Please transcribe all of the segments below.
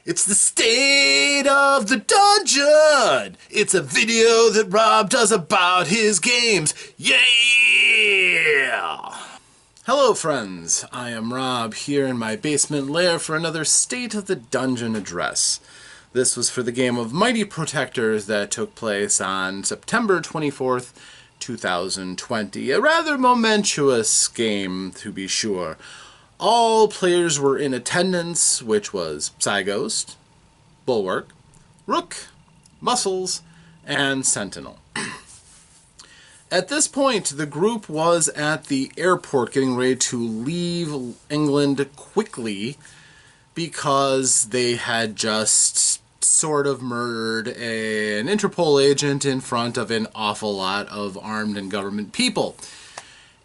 It's the state of the dungeon! It's a video that Rob does about his games. Yeah! Hello friends, I am Rob here in my basement lair for another State of the Dungeon address. This was for the game of Mighty Protectors that took place on September 24th, 2020. A rather momentous game, to be sure. All players were in attendance, which was Ghost, Bulwark, Rook, Muscles, and Sentinel. At this point, the group was at the airport getting ready to leave England quickly because they had just sort of murdered an Interpol agent in front of an awful lot of armed and government people.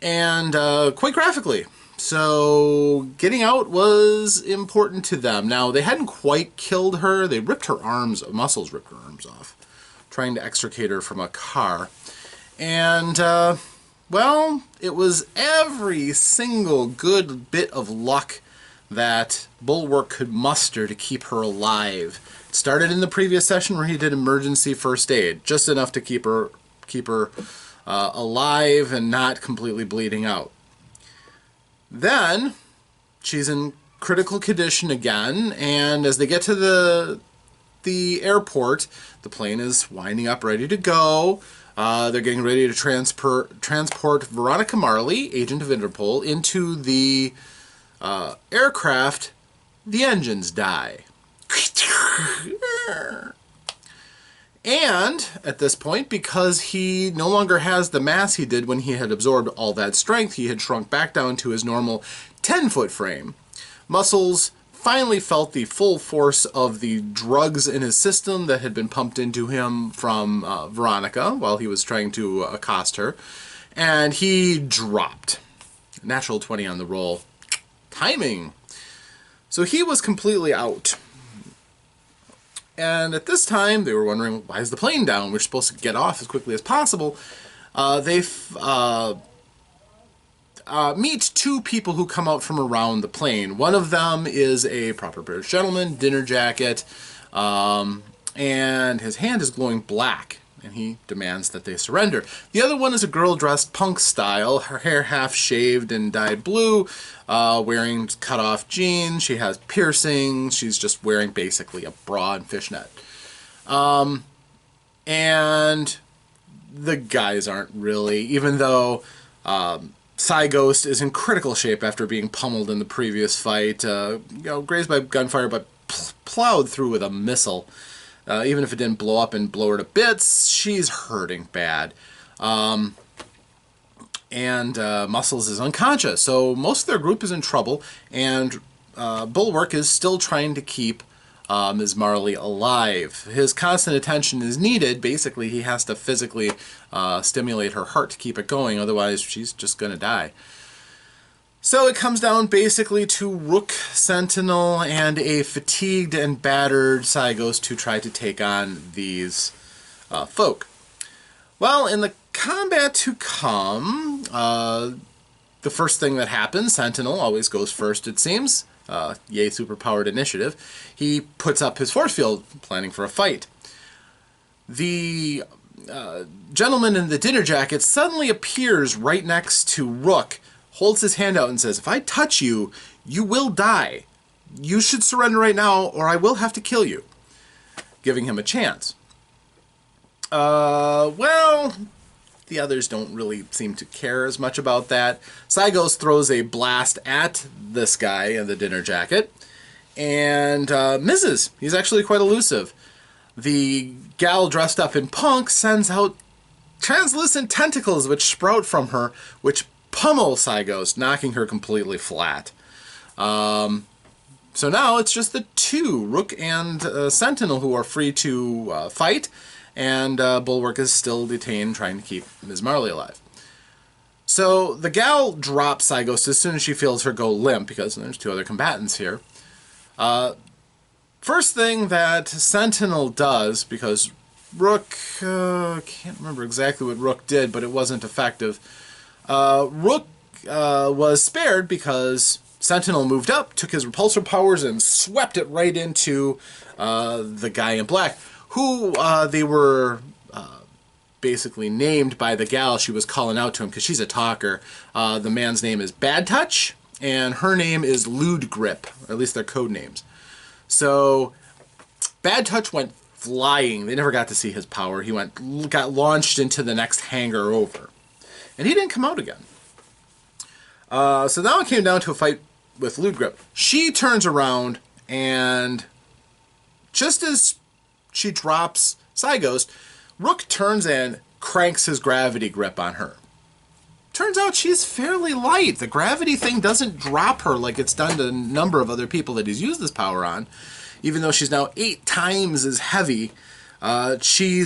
And quite graphically. So getting out was important to them. Now, they hadn't quite killed her. They ripped her arms, Muscles ripped her arms off, trying to extricate her from a car. And, well, it was every single good bit of luck that Bulwark could muster to keep her alive. It started in the previous session where he did emergency first aid, just enough to keep her alive and not completely bleeding out. Then she's in critical condition again, and as they get to the airport, the plane is winding up, ready to go. They're getting ready to transport Veronica Marley, agent of Interpol, into the aircraft. The engines die. And at this point, because he no longer has the mass he did when he had absorbed all that strength, he had shrunk back down to his normal 10-foot frame. Muscles finally felt the full force of the drugs in his system that had been pumped into him from Veronica while he was trying to accost her, and he dropped. Natural 20 on the roll. Timing. So he was completely out. And at this time, they were wondering, why is the plane down? We're supposed to get off as quickly as possible. They meet two people who come out from around the plane. One of them is a proper British gentleman, dinner jacket, and his hand is glowing black, and he demands that they surrender. The other one is a girl dressed punk style, her hair half shaved and dyed blue, wearing cut-off jeans. She has piercings. She's just wearing basically a bra and fishnet. And the guys aren't really, even though Ghost is in critical shape after being pummeled in the previous fight, grazed by gunfire, but plowed through with a missile. Even if it didn't blow up and blow her to bits, she's hurting bad. And Muscles is unconscious, so most of their group is in trouble, and Bulwark is still trying to keep Ms. Marley alive. His constant attention is needed. Basically, he has to physically stimulate her heart to keep it going, otherwise she's just going to die. So it comes down basically to Rook, Sentinel, and a fatigued and battered Ghost to try to take on these folk. Well, in the combat to come, the first thing that happens, Sentinel always goes first, it seems. Yay, superpowered initiative. He puts up his force field, planning for a fight. The gentleman in the dinner jacket suddenly appears right next to Rook, holds his hand out and says, "If I touch you, you will die. You should surrender right now, or I will have to kill you," giving him a chance. Well, the others don't really seem to care as much about that. Ghost throws a blast at this guy in the dinner jacket and misses. He's actually quite elusive. The gal dressed up in punk sends out translucent tentacles which sprout from her, which pummel Ghost, knocking her completely flat. So now it's just the two, Rook and Sentinel, who are free to fight, and Bulwark is still detained, trying to keep Ms. Marley alive. So the gal drops Ghost as soon as she feels her go limp, because there's two other combatants here. First thing that Sentinel does, because Rook, can't remember exactly what Rook did, but it wasn't effective. Rook was spared because Sentinel moved up, took his repulsor powers, and swept it right into the guy in black, who they were basically named by the gal. She was calling out to him because she's a talker. The man's name is Bad Touch, and her name is Lewd Grip, or at least their code names. So Bad Touch went flying. They never got to see his power. He got launched into the next hangar over, and he didn't come out again. So now it came down to a fight with Lewd Grip. She turns around, and just as she drops Psyghost, Rook turns and cranks his gravity grip on her. Turns out she's fairly light. The gravity thing doesn't drop her like it's done to a number of other people that he's used this power on. Even though she's now 8 times as heavy, she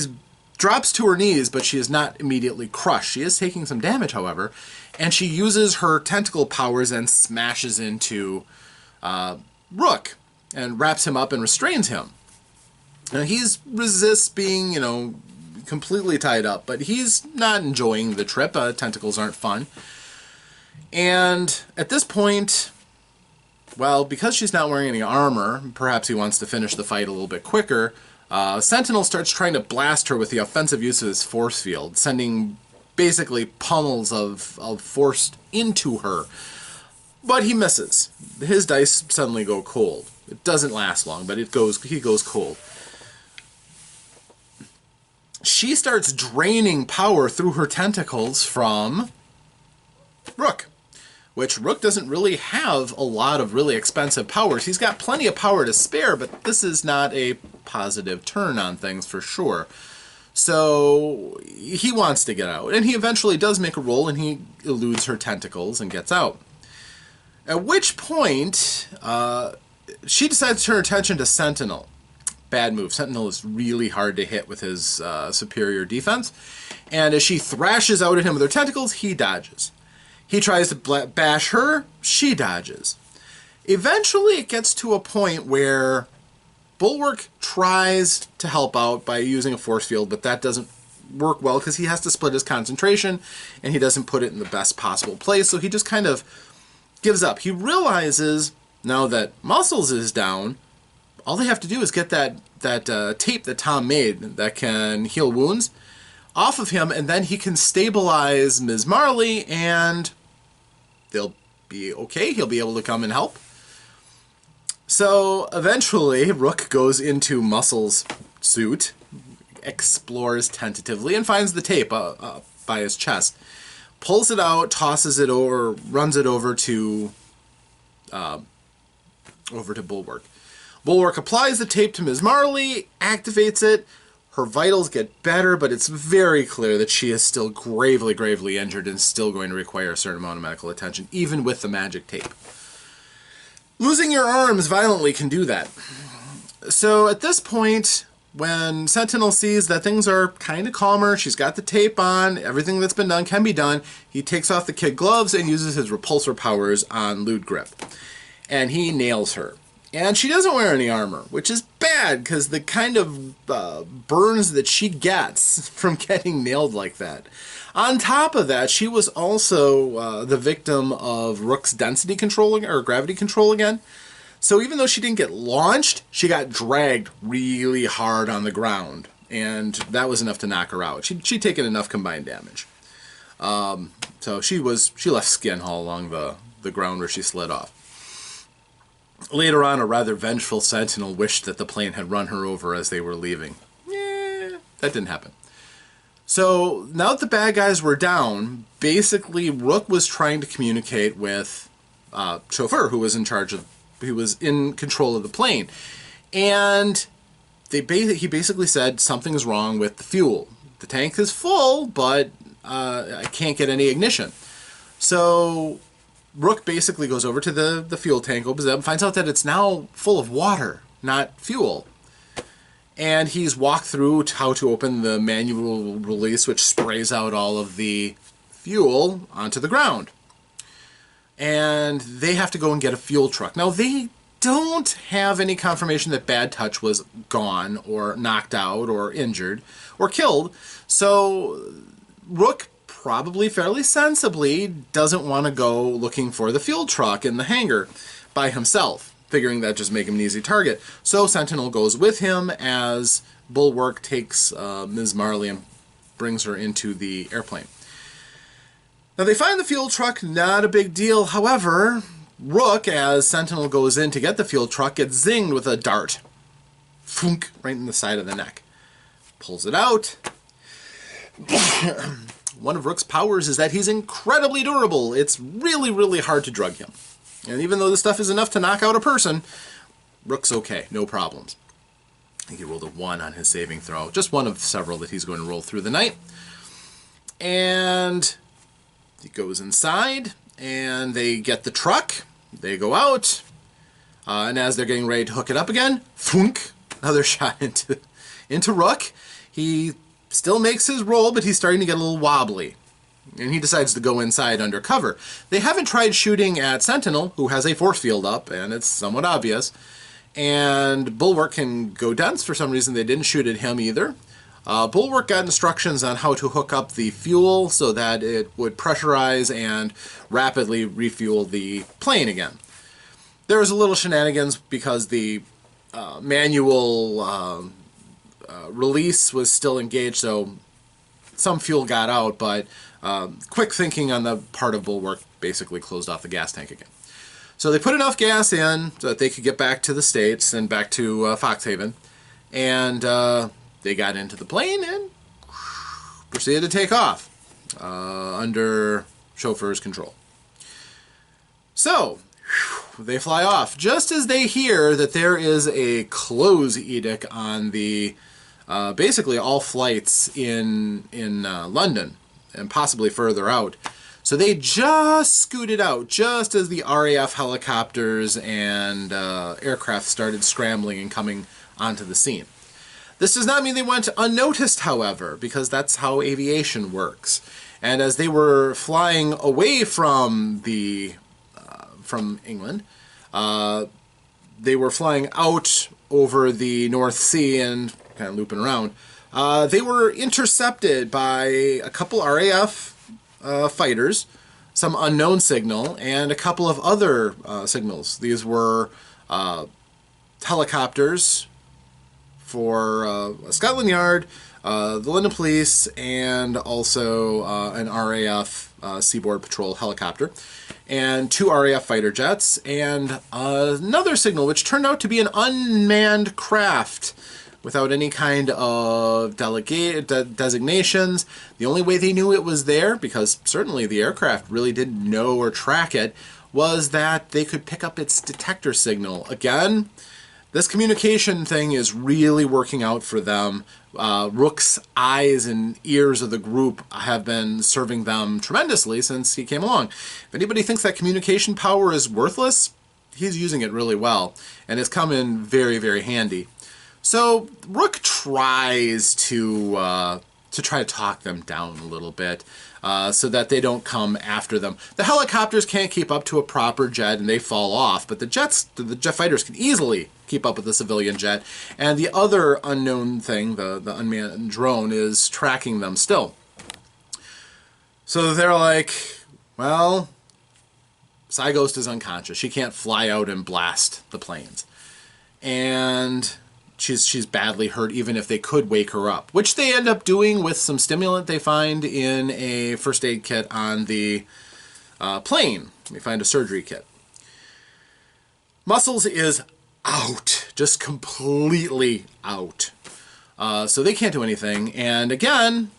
drops to her knees, but she is not immediately crushed. She is taking some damage, however, and she uses her tentacle powers and smashes into Rook and wraps him up and restrains him. Now, he resists being, completely tied up, but he's not enjoying the trip. Tentacles aren't fun. And at this point, well, because she's not wearing any armor, perhaps he wants to finish the fight a little bit quicker, Sentinel starts trying to blast her with the offensive use of his force field, sending basically pummels of force into her. But he misses. His dice suddenly go cold. It doesn't last long, but he goes cold. She starts draining power through her tentacles from Rook, which Rook doesn't really have a lot of really expensive powers. He's got plenty of power to spare, but this is not a positive turn on things for sure. So he wants to get out, and he eventually does make a roll, and he eludes her tentacles and gets out. At which point, she decides to turn her attention to Sentinel. Bad move. Sentinel is really hard to hit with his superior defense. And as she thrashes out at him with her tentacles, he dodges. He tries to bash her, she dodges. Eventually it gets to a point where Bulwark tries to help out by using a force field, but that doesn't work well because he has to split his concentration and he doesn't put it in the best possible place, so he just kind of gives up. He realizes now that Muscles is down, all they have to do is get that tape that Tom made that can heal wounds off of him, and then he can stabilize Ms. Marley, and they'll be okay. He'll be able to come and help. So eventually, Rook goes into Muscles' suit, explores tentatively, and finds the tape by his chest. Pulls it out, tosses it over, runs it over to Bulwark. Bulwark applies the tape to Ms. Marley, activates it. Her vitals get better, but it's very clear that she is still gravely, gravely injured and still going to require a certain amount of medical attention, even with the magic tape. Losing your arms violently can do that. So at this point, when Sentinel sees that things are kind of calmer, she's got the tape on, everything that's been done can be done, he takes off the kid gloves and uses his repulsor powers on Lewd Grip. And he nails her. And she doesn't wear any armor, which is bad because the kind of burns that she gets from getting nailed like that. On top of that, she was also the victim of Rook's density control or gravity control again. So even though she didn't get launched, she got dragged really hard on the ground. And that was enough to knock her out. She'd taken enough combined damage. So she left skin all along the ground where she slid off. Later on, a rather vengeful Sentinel wished that the plane had run her over as they were leaving. That didn't happen. So now that the bad guys were down, basically Rook was trying to communicate with Chauffeur, who was in control of the plane, and he basically said something's wrong with the fuel. The tank is full, but I can't get any ignition. So Rook basically goes over to the fuel tank, opens it up, and finds out that it's now full of water, not fuel. And he's walked through how to open the manual release, which sprays out all of the fuel onto the ground. And they have to go and get a fuel truck. Now, they don't have any confirmation that Bad Touch was gone or knocked out or injured or killed. So Rook probably fairly sensibly doesn't want to go looking for the fuel truck in the hangar by himself, figuring that just make him an easy target. So Sentinel goes with him as Bulwark takes Ms. Marley and brings her into the airplane. Now they find the fuel truck, not a big deal. However, Rook, as Sentinel goes in to get the fuel truck, gets zinged with a dart. Funk, right in the side of the neck. Pulls it out. One of Rook's powers is that he's incredibly durable. It's really, really hard to drug him. And even though this stuff is enough to knock out a person, Rook's okay, no problems. I think he rolled a 1 on his saving throw. Just one of several that he's going to roll through the night. And he goes inside, and they get the truck. They go out. And as they're getting ready to hook it up again, thunk, another shot into Rook. He still makes his roll, but he's starting to get a little wobbly. And he decides to go inside under cover. They haven't tried shooting at Sentinel, who has a force field up, and it's somewhat obvious. And Bulwark can go dense. For some reason, they didn't shoot at him either. Bulwark got instructions on how to hook up the fuel so that it would pressurize and rapidly refuel the plane again. There was a little shenanigans because the manual release was still engaged, so some fuel got out, but quick thinking on the part of Bulwark basically closed off the gas tank again. So they put enough gas in so that they could get back to the States and back to Foxhaven, and they got into the plane and proceeded to take off under chauffeur's control. So they fly off just as they hear that there is a close edict on the basically all flights in London and possibly further out. So they just scooted out just as the RAF helicopters and aircraft started scrambling and coming onto the scene. This does not mean they went unnoticed, however, because that's how aviation works. And as they were flying away from England, they were flying out over the North Sea and kind of looping around. They were intercepted by a couple RAF fighters, some unknown signal, and a couple of other signals. These were helicopters for Scotland Yard, the London Police, and also an RAF Seaboard Patrol helicopter, and 2 RAF fighter jets, and another signal which turned out to be an unmanned craft without any kind of designations. The only way they knew it was there, because certainly the aircraft really didn't know or track it, was that they could pick up its detector signal. Again, this communication thing is really working out for them. Rook's eyes and ears of the group have been serving them tremendously since he came along. If anybody thinks that communication power is worthless, he's using it really well, and it's come in very, very handy. So Rook tries to try to talk them down a little bit so that they don't come after them. The helicopters can't keep up to a proper jet and they fall off, but the jet fighters can easily keep up with the civilian jet. And the other unknown thing, the unmanned drone, is tracking them still. So they're like, well, Psyghost is unconscious. She can't fly out and blast the planes. And she's badly hurt, even if they could wake her up, which they end up doing with some stimulant they find in a first aid kit on the plane. They find a surgery kit. Muscles is out, just completely out. So they can't do anything. And again,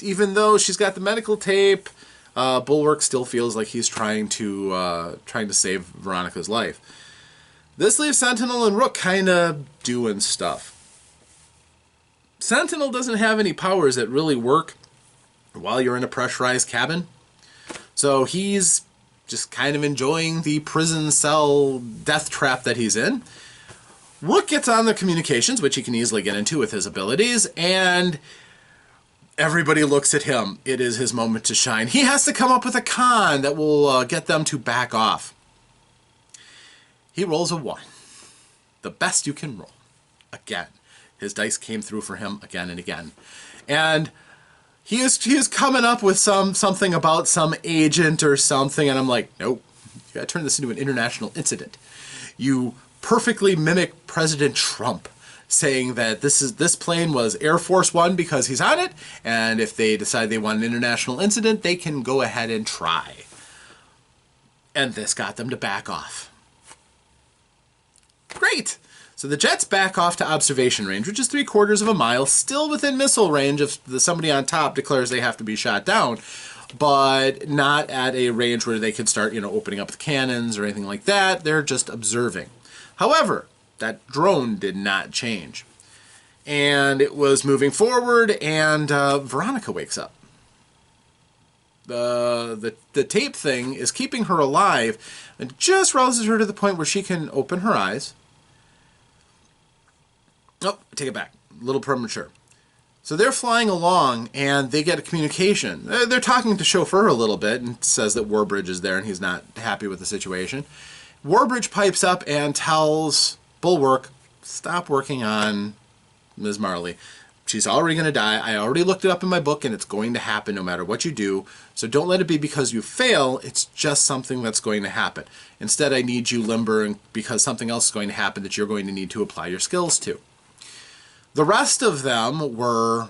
even though she's got the medical tape, Bulwark still feels like he's trying to save Veronica's life. This leaves Sentinel and Rook kind of doing stuff. Sentinel doesn't have any powers that really work while you're in a pressurized cabin. So he's just kind of enjoying the prison cell death trap that he's in. Rook gets on the communications, which he can easily get into with his abilities, and everybody looks at him. It is his moment to shine. He has to come up with a con that will get them to back off. He rolls a 1. The best you can roll. Again. His dice came through for him again and again. And he is coming up with something about some agent or something, and I'm like, nope, you gotta turn this into an international incident. You perfectly mimic President Trump, saying that this plane was Air Force One because he's on it, and if they decide they want an international incident, they can go ahead and try. And this got them to back off. Great! So the jets back off to observation range, which is 3/4 of a mile, still within missile range if somebody on top declares they have to be shot down, but not at a range where they can start, opening up the cannons or anything like that. They're just observing. However, that drone did not change. And it was moving forward, and Veronica wakes up. The tape thing is keeping her alive and just rouses her to the point where she can open her eyes. Oh, take it back. A little premature. So they're flying along, and they get a communication. They're talking to chauffeur a little bit, and says that Warbridge is there, and he's not happy with the situation. Warbridge pipes up and tells Bulwark, stop working on Ms. Marley. She's already going to die. I already looked it up in my book, and it's going to happen no matter what you do. So don't let it be because you fail. It's just something that's going to happen. Instead, I need you limber, and because something else is going to happen that you're going to need to apply your skills to. The rest of them were,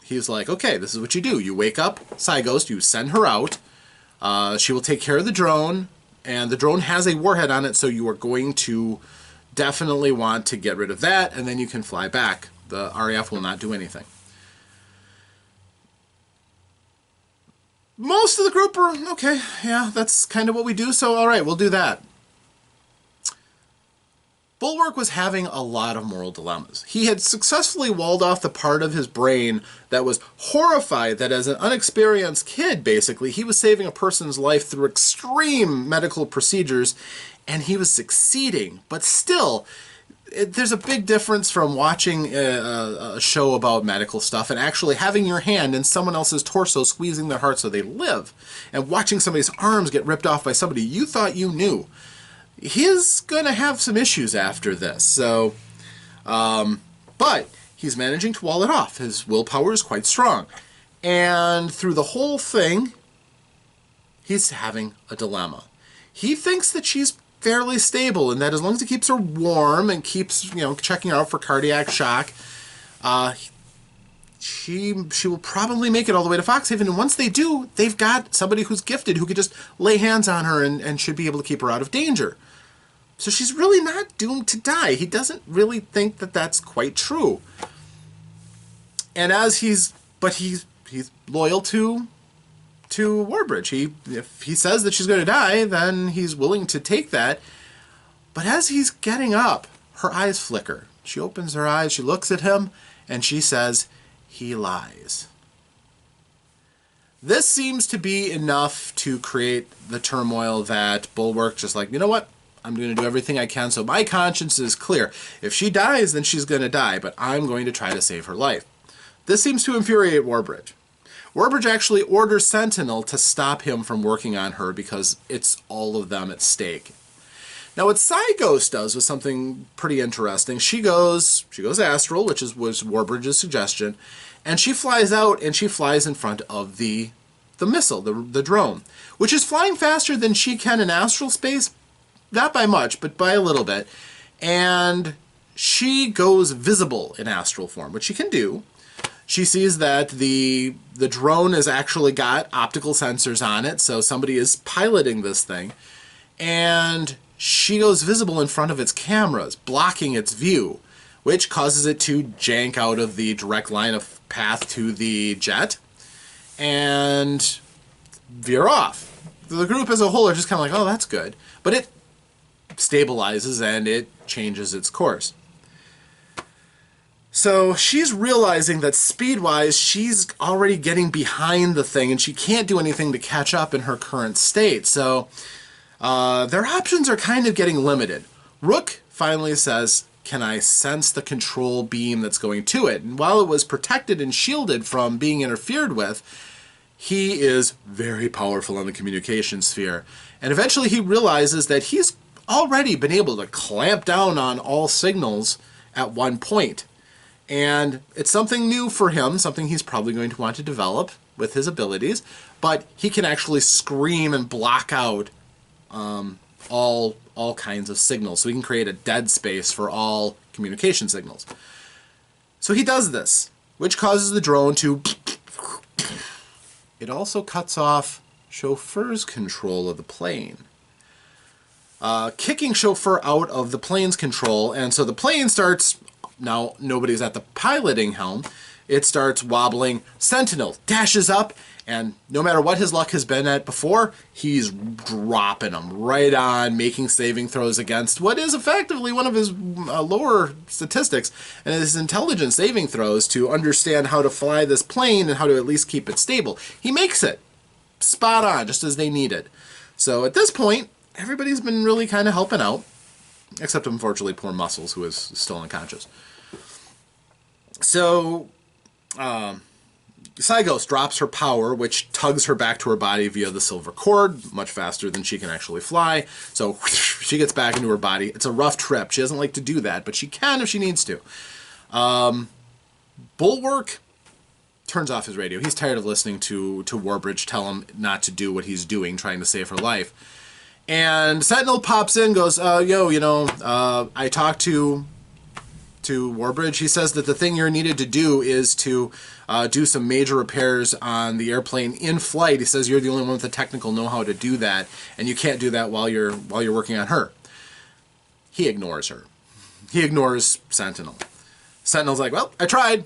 he's like, okay, this is what you do. You wake up Cyghost, you send her out. She will take care of the drone, and the drone has a warhead on it, so you are going to definitely want to get rid of that, and then you can fly back. The RAF will not do anything. Most of the group are, okay, yeah, that's kind of what we do, so all right, we'll do that. Bulwark was having a lot of moral dilemmas. He had successfully walled off the part of his brain that was horrified that as an unexperienced kid, basically, he was saving a person's life through extreme medical procedures, and he was succeeding. But still, there's a big difference from watching a show about medical stuff and actually having your hand in someone else's torso squeezing their heart so they live, and watching somebody's arms get ripped off by somebody you thought you knew. He's going to have some issues after this, so, but he's managing to wall it off. His willpower is quite strong. And through the whole thing, he's having a dilemma. He thinks that she's fairly stable and that as long as he keeps her warm and keeps, checking her out for cardiac shock, she will probably make it all the way to Foxhaven. And once they do, they've got somebody who's gifted who could just lay hands on her and should be able to keep her out of danger. So she's really not doomed to die. He doesn't really think that that's quite true. And he's loyal to Warbridge. If he says that she's going to die, then he's willing to take that. But as he's getting up, her eyes flicker. She opens her eyes, she looks at him, and she says, he lies. This seems to be enough to create the turmoil that Bulwark just like, you know what? I'm going to do everything I can so my conscience is clear. If she dies, then she's going to die, but I'm going to try to save her life. This seems to infuriate Warbridge. Warbridge actually orders Sentinel to stop him from working on her because it's all of them at stake. Now what Cyghost does was something pretty interesting. She goes astral, which was Warbridge's suggestion, and she flies out and she flies in front of the missile, the drone, which is flying faster than she can in astral space. Not by much, but by a little bit. And she goes visible in astral form, which she can do. She sees that the drone has actually got optical sensors on it, so somebody is piloting this thing. And she goes visible in front of its cameras, blocking its view, which causes it to jank out of the direct line of path to the jet and veer off. The group as a whole are just kind of like, oh, that's good. But it stabilizes and it changes its course. So she's realizing that speed-wise, she's already getting behind the thing and she can't do anything to catch up in her current state. So their options are kind of getting limited. Rook finally says, can I sense the control beam that's going to it? And while it was protected and shielded from being interfered with, he is very powerful on the communication sphere. And eventually he realizes that he's already been able to clamp down on all signals at one point. And it's something new for him, something he's probably going to want to develop with his abilities, but he can actually scream and block out all kinds of signals. So he can create a dead space for all communication signals. So he does this, which causes the drone to... It also cuts off Chauffeur's control of the plane, kicking Chauffeur out of the plane's control, and so the plane starts... Now, nobody's at the piloting helm. It starts wobbling. Sentinel dashes up, and no matter what his luck has been at before, he's dropping them right on, making saving throws against what is effectively one of his lower statistics, and his intelligence saving throws to understand how to fly this plane and how to at least keep it stable. He makes it spot on, just as they needed. So at this point, everybody's been really kind of helping out, except unfortunately poor Muscles, who is still unconscious. So, Cygos drops her power, which tugs her back to her body via the silver cord, much faster than she can actually fly. So, she gets back into her body. It's a rough trip. She doesn't like to do that, but she can if she needs to. Bulwark turns off his radio. He's tired of listening to Warbridge tell him not to do what he's doing, trying to save her life. And Sentinel pops in, goes, I talked to Warbridge. He says that the thing you're needed to do is to do some major repairs on the airplane in flight. He says you're the only one with the technical know-how to do that, and you can't do that while you're working on her. He ignores her. He ignores Sentinel. Sentinel's like, well, I tried.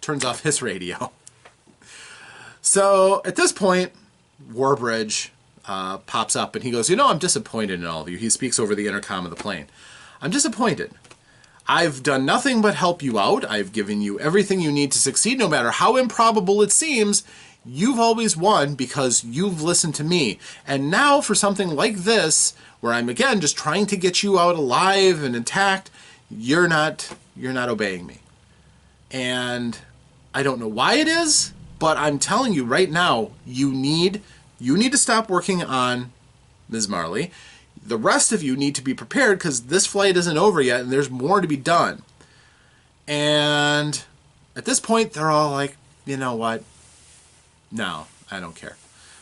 Turns off his radio. So at this point, Warbridge pops up, and he goes, I'm disappointed in all of you. He speaks over the intercom of the plane. I'm disappointed. I've done nothing but help you out. I've given you everything you need to succeed, no matter how improbable it seems. You've always won because you've listened to me. And now for something like this, where I'm again just trying to get you out alive and intact, you're not obeying me. And I don't know why it is, but I'm telling you right now, you need to stop working on Ms. Marley. The rest of you need to be prepared because this flight isn't over yet and there's more to be done. And at this point, they're all like, you know what? No, I don't care.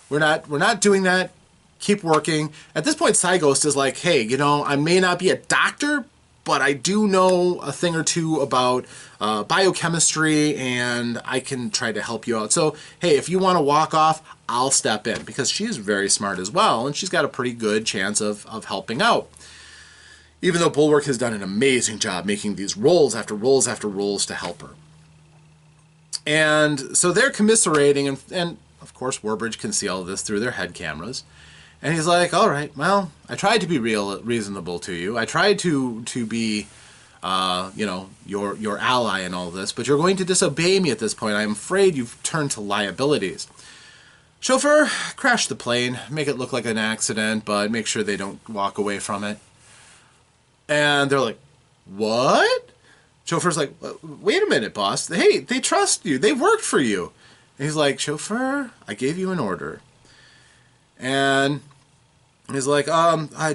We're not doing that. Keep working. At this point, Cygos is like, hey, I may not be a doctor, but I do know a thing or two about biochemistry, and I can try to help you out. So, hey, if you want to walk off, I'll step in, because she's very smart as well, and she's got a pretty good chance of helping out. Even though Bulwark has done an amazing job making these rolls after rolls after rolls to help her. And so they're commiserating, and of course Warbridge can see all of this through their head cameras. And he's like, all right, well, I tried to be reasonable to you. I tried to be, your ally in all this, but you're going to disobey me at this point. I'm afraid you've turned to liabilities. Chauffeur, crash the plane, make it look like an accident, but make sure they don't walk away from it. And they're like, what? Chauffeur's like, wait a minute, boss. Hey, they trust you. They worked for you. And he's like, Chauffeur, I gave you an order. And he's like,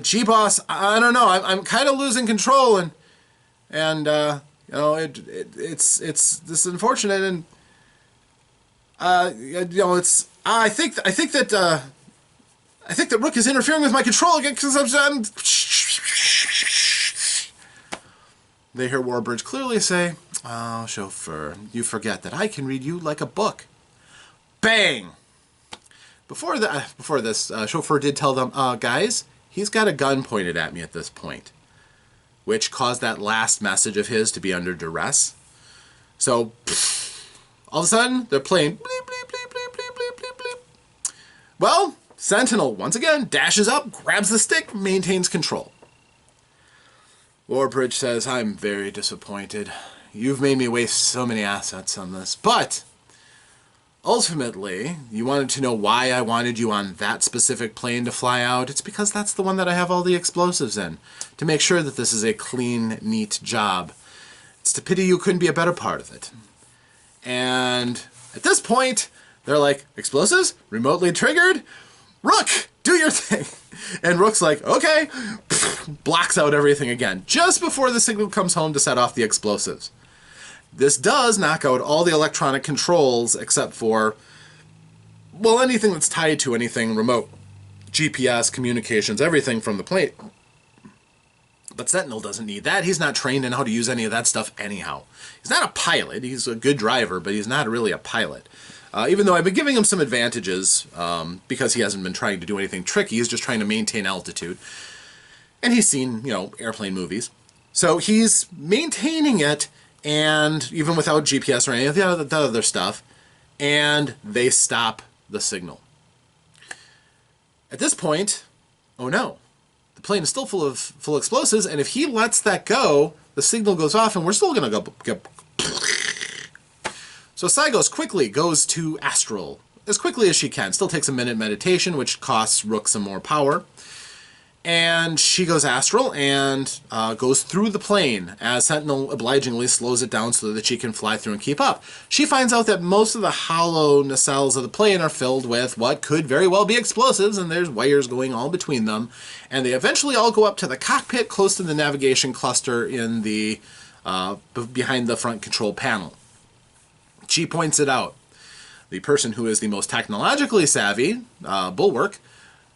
gee, boss, I don't know. I'm kind of losing control, and it's this is unfortunate, and I think that Rook is interfering with my control again because I'm. They hear Warbridge clearly say, "Oh, Chauffeur, you forget that I can read you like a book." Bang! Before this, Chauffeur did tell them, guys, he's got a gun pointed at me at this point, which caused that last message of his to be under duress. So, all of a sudden, they're playing bleep, bleep, bleep, bleep, bleep, bleep, bleep, bleep. Well, Sentinel, once again, dashes up, grabs the stick, maintains control. Warbridge says, I'm very disappointed. You've made me waste so many assets on this, but ultimately, you wanted to know why I wanted you on that specific plane to fly out. It's because that's the one that I have all the explosives in, to make sure that this is a clean, neat job. It's a pity you couldn't be a better part of it. And at this point, they're like, explosives? Remotely triggered? Rook, do your thing. And Rook's like, okay, blocks out everything again, just before the signal comes home to set off the explosives. This does knock out all the electronic controls except for, well, anything that's tied to anything remote. GPS, communications, everything from the plane. But Sentinel doesn't need that. He's not trained in how to use any of that stuff anyhow. He's not a pilot. He's a good driver, but he's not really a pilot. Even though I've been giving him some advantages because he hasn't been trying to do anything tricky. He's just trying to maintain altitude. And he's seen, airplane movies. So he's maintaining it, and even without GPS or any of the other stuff, and they stop the signal. At this point, oh no, the plane is still full of explosives, and if he lets that go, the signal goes off, and we're still going to go. So Sygos quickly goes to astral, as quickly as she can. Still takes a minute meditation, which costs Rook some more power. And she goes astral and goes through the plane as Sentinel obligingly slows it down so that she can fly through and keep up. She finds out that most of the hollow nacelles of the plane are filled with what could very well be explosives, and there's wires going all between them. And they eventually all go up to the cockpit close to the navigation cluster in the behind the front control panel. She points it out. The person who is the most technologically savvy, Bulwark,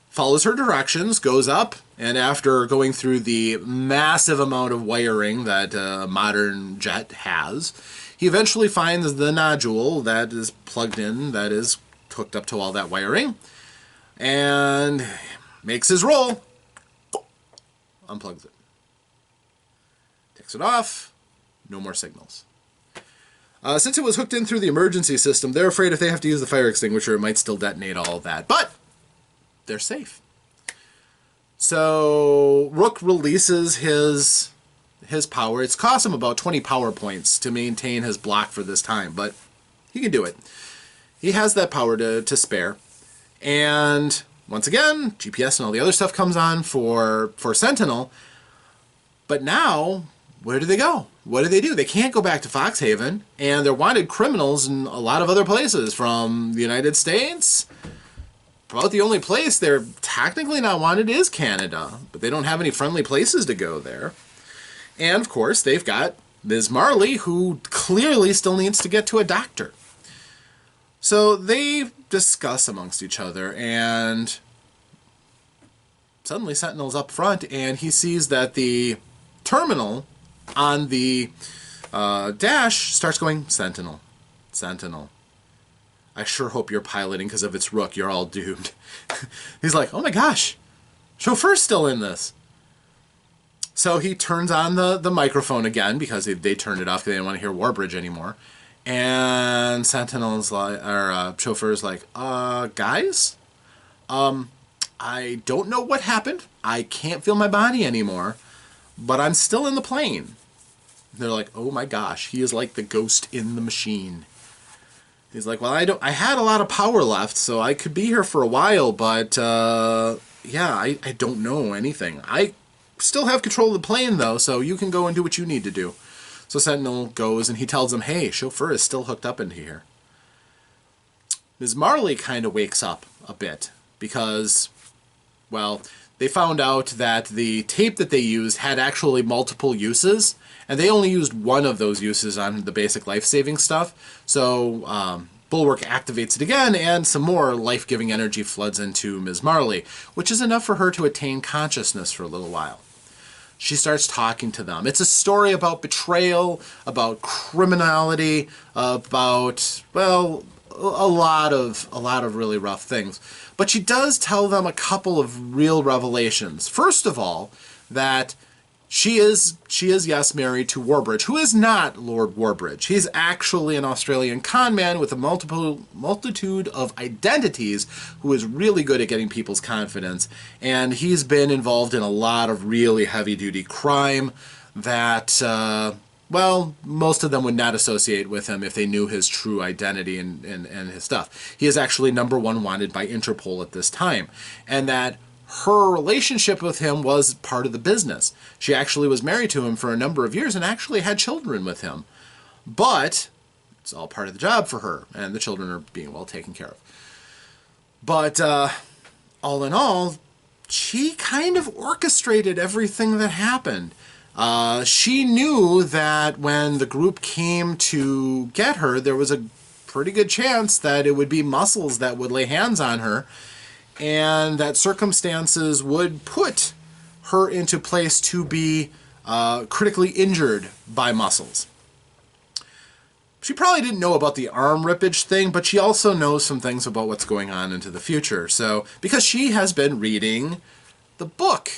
follows her directions, goes up, and after going through the massive amount of wiring that a modern jet has, he eventually finds the nodule that is plugged in, that is hooked up to all that wiring, and makes his roll, unplugs it, takes it off, no more signals. Since it was hooked in through the emergency system, they're afraid if they have to use the fire extinguisher, it might still detonate all of that. But they're safe. So Rook releases his power. It's cost him about 20 power points to maintain his block for this time, but he can do it. He has that power to spare. And once again, GPS and all the other stuff comes on for Sentinel. But now, where do they go? What do? They can't go back to Foxhaven, and they're wanted criminals in a lot of other places, from the United States. About the only place they're technically not wanted is Canada, but they don't have any friendly places to go there. And, of course, they've got Ms. Marley, who clearly still needs to get to a doctor. So they discuss amongst each other, and suddenly Sentinel's up front, and he sees that the terminal on the dash starts going, Sentinel, Sentinel. I sure hope you're piloting, because if it's Rook, you're all doomed. He's like, oh my gosh, chauffeur's still in this. So he turns on the microphone again, because they turned it off because they didn't want to hear Warbridge anymore. And Sentinel's like, or chauffeur's like, guys, I don't know what happened. I can't feel my body anymore, but I'm still in the plane. They're like, oh my gosh, he is like the ghost in the machine. He's like, well, I had a lot of power left, so I could be here for a while, but yeah, I don't know anything. I still have control of the plane, though, so you can go and do what you need to do. So Sentinel goes, and he tells him, hey, chauffeur is still hooked up into here. Ms. Marley kind of wakes up a bit, because, well, they found out that the tape that they used had actually multiple uses, and they only used one of those uses on the basic life-saving stuff. So Bulwark activates it again, and some more life-giving energy floods into Ms. Marley, which is enough for her to attain consciousness for a little while. She starts talking to them. It's a story about betrayal, about criminality, about, well, a lot of really rough things. But she does tell them a couple of real revelations. First of all, that she is, yes, married to Warbridge, who is not Lord Warbridge. He's actually an Australian con man with a multitude of identities who is really good at getting people's confidence. And he's been involved in a lot of really heavy-duty crime that, well, most of them would not associate with him if they knew his true identity and his stuff. He is actually #1 wanted by Interpol at this time. And that her relationship with him was part of the business. She actually was married to him for a number of years and actually had children with him. But it's all part of the job for her, and the children are being well taken care of. But all in all, she kind of orchestrated everything that happened. She knew that when the group came to get her, there was a pretty good chance that it would be Muscles that would lay hands on her, and that circumstances would put her into place to be critically injured by Muscles. She probably didn't know about the arm rippage thing, but she also knows some things about what's going on into the future. So, because she has been reading the book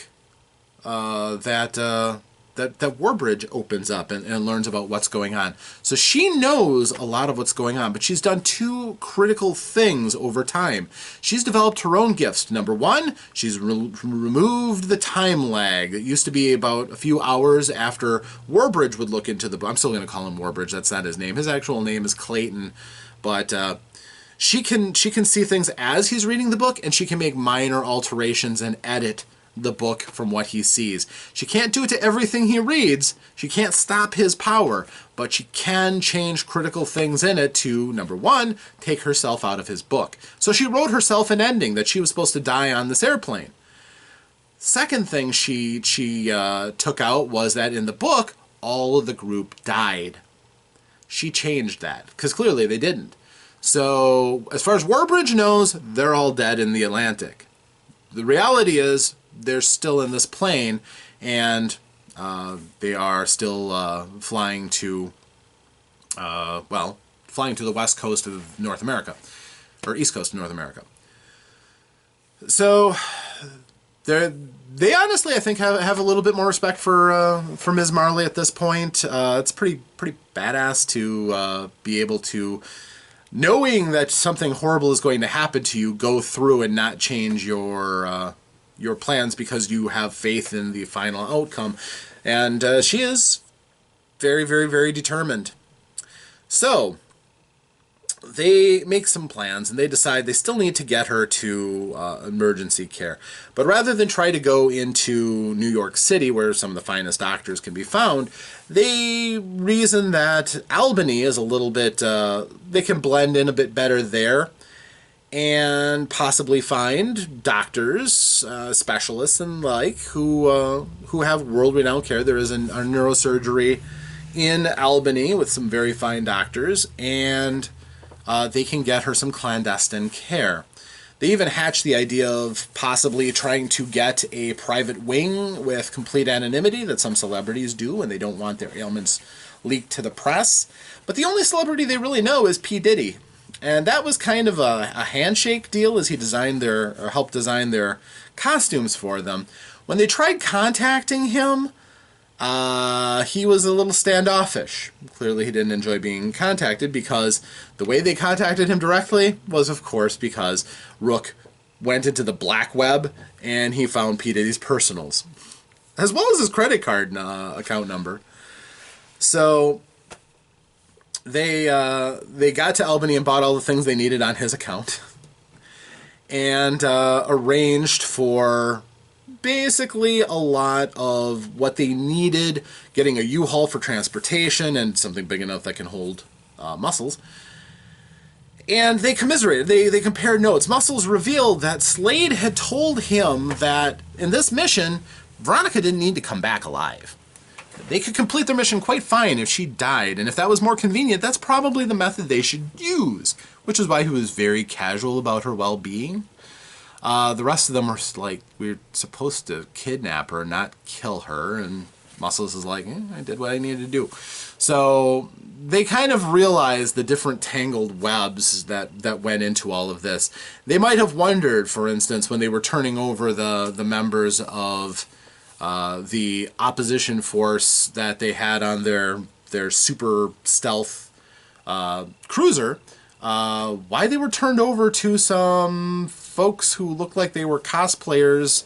that Warbridge opens up and learns about what's going on. So she knows a lot of what's going on, but she's done two critical things over time. She's developed her own gifts. Number one, she's removed the time lag. It used to be about a few hours after Warbridge would look into the book. I'm still going to call him Warbridge. That's not his name. His actual name is Clayton. But she can see things as he's reading the book, and she can make minor alterations and edit the book from what he sees. She can't do it to everything he reads. She can't stop his power, but she can change critical things in it to, number one, take herself out of his book. So she wrote herself an ending that she was supposed to die on this airplane. Second thing she took out was that in the book, all of the group died. She changed that, because clearly they didn't. So as far as Warbridge knows, they're all dead in the Atlantic. The reality is, they're still in this plane, and they are still flying to, flying to the west coast of North America, or east coast of North America. So they honestly, I think, have a little bit more respect for Ms. Marley at this point. It's pretty badass to be able to, knowing that something horrible is going to happen to you, go through and not change your plans because you have faith in the final outcome. And she is very, very, very determined. So they make some plans, and they decide they still need to get her to emergency care. But rather than try to go into New York City, where some of the finest doctors can be found, they reason that Albany is a little bit, they can blend in a bit better there, and possibly find doctors, specialists and like, who have world-renowned care. There is a neurosurgery in Albany with some very fine doctors, and they can get her some clandestine care. They even hatch the idea of possibly trying to get a private wing with complete anonymity that some celebrities do when they don't want their ailments leaked to the press. But the only celebrity they really know is P. Diddy. And that was kind of a handshake deal, as he designed or helped design their costumes for them. When they tried contacting him, he was a little standoffish. Clearly he didn't enjoy being contacted, because the way they contacted him directly was, of course, because Rook went into the black web and he found P. Diddy's personals, as well as his credit card account number. So they got to Albany and bought all the things they needed on his account, and arranged for basically a lot of what they needed, getting a U-Haul for transportation and something big enough that can hold Muscles. And they commiserated. They compared notes. Muscles revealed that Slade had told him that in this mission, Veronica didn't need to come back alive. They could complete their mission quite fine if she died, and if that was more convenient, that's probably the method they should use, which is why he was very casual about her well-being. The rest of them were like, we're supposed to kidnap her, not kill her, and Muscles is like, I did what I needed to do. So they kind of realized the different tangled webs that went into all of this. They might have wondered, for instance, when they were turning over the members of the opposition force that they had on their super stealth cruiser, why they were turned over to some folks who looked like they were cosplayers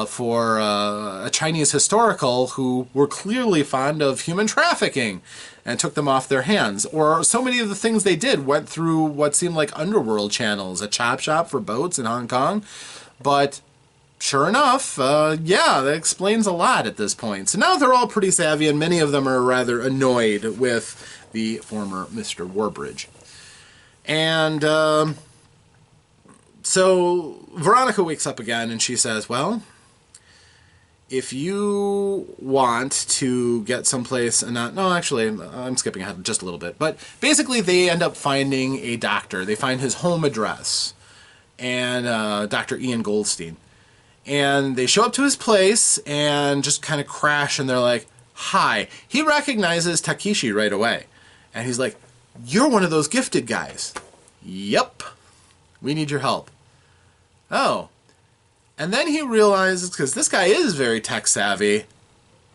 for a Chinese historical who were clearly fond of human trafficking, and took them off their hands. Or so many of the things they did went through what seemed like underworld channels, a chop shop for boats in Hong Kong. But sure enough, yeah, that explains a lot at this point. So now they're all pretty savvy, and many of them are rather annoyed with the former Mr. Warbridge. And so Veronica wakes up again, and she says, well, if you want to get someplace, and not, no, actually, I'm skipping ahead just a little bit, but basically they end up finding a doctor. They find his home address, and Dr. Ian Goldstein. And they show up to his place and just kind of crash, and they're like, hi. He recognizes Takeshi right away. And he's like, you're one of those gifted guys. Yep. We need your help. Oh. And then he realizes, because this guy is very tech savvy,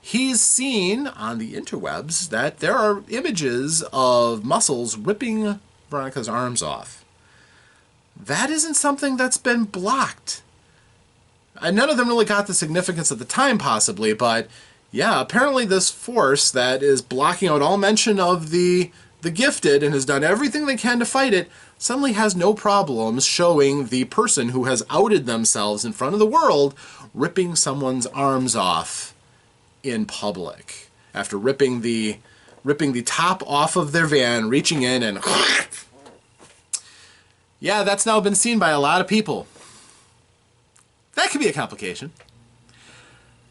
he's seen on the interwebs that there are images of muscles ripping Veronica's arms off. That isn't something that's been blocked. And none of them really got the significance at the time, possibly, but yeah, apparently this force that is blocking out all mention of the gifted and has done everything they can to fight it suddenly has no problems showing the person who has outed themselves in front of the world ripping someone's arms off in public after ripping the top off of their van, reaching in and yeah, that's now been seen by a lot of people. That could be a complication.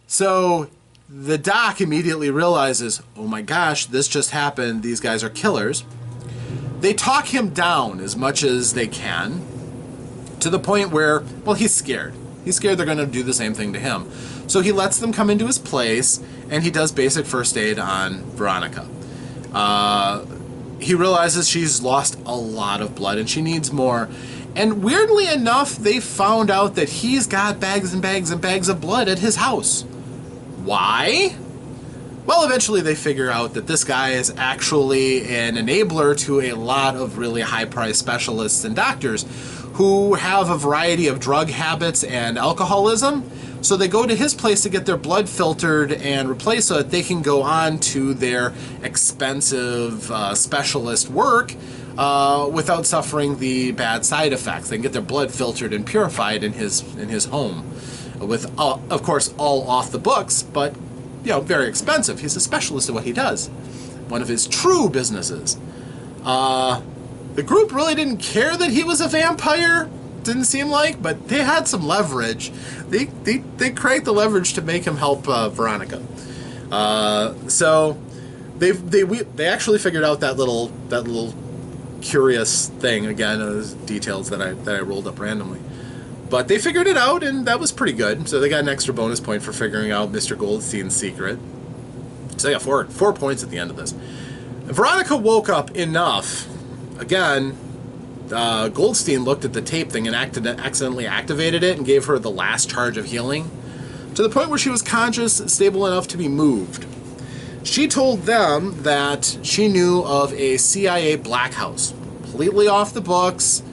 So the doc immediately realizes, oh my gosh, this just happened. These guys are killers. They talk him down as much as they can to the point where, well, he's scared. He's scared they're going to do the same thing to him. So he lets them come into his place, and he does basic first aid on Veronica. He realizes she's lost a lot of blood, and she needs more. And weirdly enough, they found out that he's got bags and bags and bags of blood at his house. Why? Well, eventually they figure out that this guy is actually an enabler to a lot of really high-priced specialists and doctors who have a variety of drug habits and alcoholism. So they go to his place to get their blood filtered and replaced so that they can go on to their expensive specialist work without suffering the bad side effects. They can get their blood filtered and purified in his home, with of course all off the books, but very expensive. He's a specialist at what he does. One of his true businesses. The group really didn't care that he was a vampire, didn't seem like, but they had some leverage. They cranked the leverage to make him help Veronica. So they actually figured out that little curious thing, again, those details that I rolled up randomly. But they figured it out, and that was pretty good. So they got an extra bonus point for figuring out Mr. Goldstein's secret. So they got four points at the end of this. Veronica woke up enough. Again, Goldstein looked at the tape thing and accidentally activated it and gave her the last charge of healing, to the point where she was conscious, stable enough to be moved. She told them that she knew of a CIA black house, completely off the books,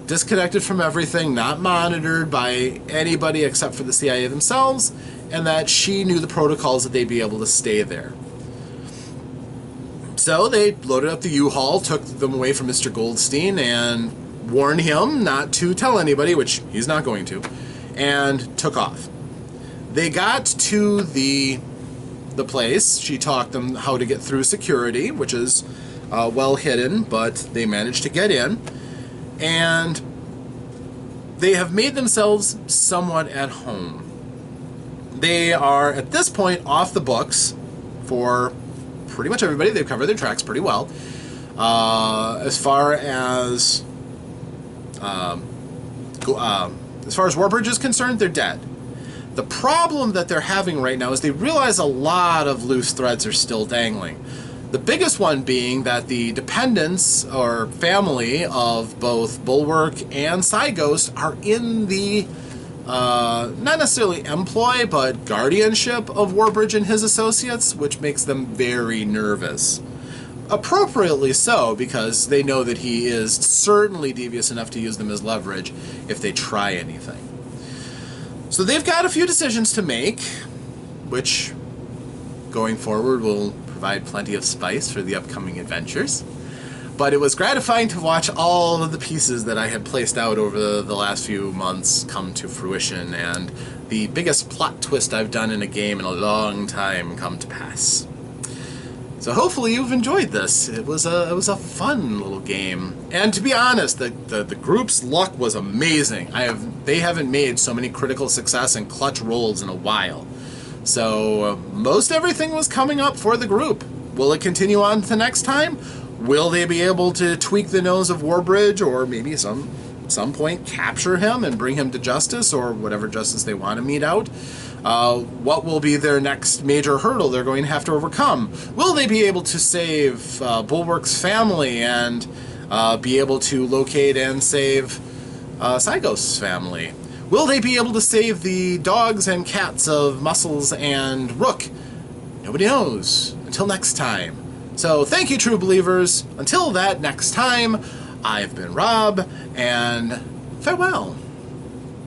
disconnected from everything, not monitored by anybody except for the CIA themselves, and that she knew the protocols that they'd be able to stay there. So they loaded up the U-Haul, took them away from Mr. Goldstein, and warned him not to tell anybody, which he's not going to, and took off. They got to the place. She taught them how to get through security, which is well hidden, but they managed to get in. And they have made themselves somewhat at home. They are, at this point, off the books for pretty much everybody. They've covered their tracks pretty well. As far as Warbridge is concerned, they're dead. The problem that they're having right now is they realize a lot of loose threads are still dangling. The biggest one being that the dependents or family of both Bulwark and Psyghost are in the, not necessarily employ, but guardianship of Warbridge and his associates, which makes them very nervous. Appropriately so, because they know that he is certainly devious enough to use them as leverage if they try anything. So they've got a few decisions to make, which going forward will provide plenty of spice for the upcoming adventures. But it was gratifying to watch all of the pieces that I had placed out over the last few months come to fruition, and the biggest plot twist I've done in a game in a long time come to pass. So hopefully you've enjoyed this. It was a fun little game, and to be honest, the group's luck was amazing. They haven't made so many critical success and clutch rolls in a while. So most everything was coming up for the group. Will it continue on to next time? Will they be able to tweak the nose of Warbridge, or maybe some point capture him and bring him to justice, or whatever justice they want to mete out? What will be their next major hurdle they're going to have to overcome? Will they be able to save Bulwark's family and be able to locate and save Sygos's family? Will they be able to save the dogs and cats of Muscles and Rook? Nobody knows. Until next time. So thank you, true believers. Until that next time, I've been Rob, and farewell.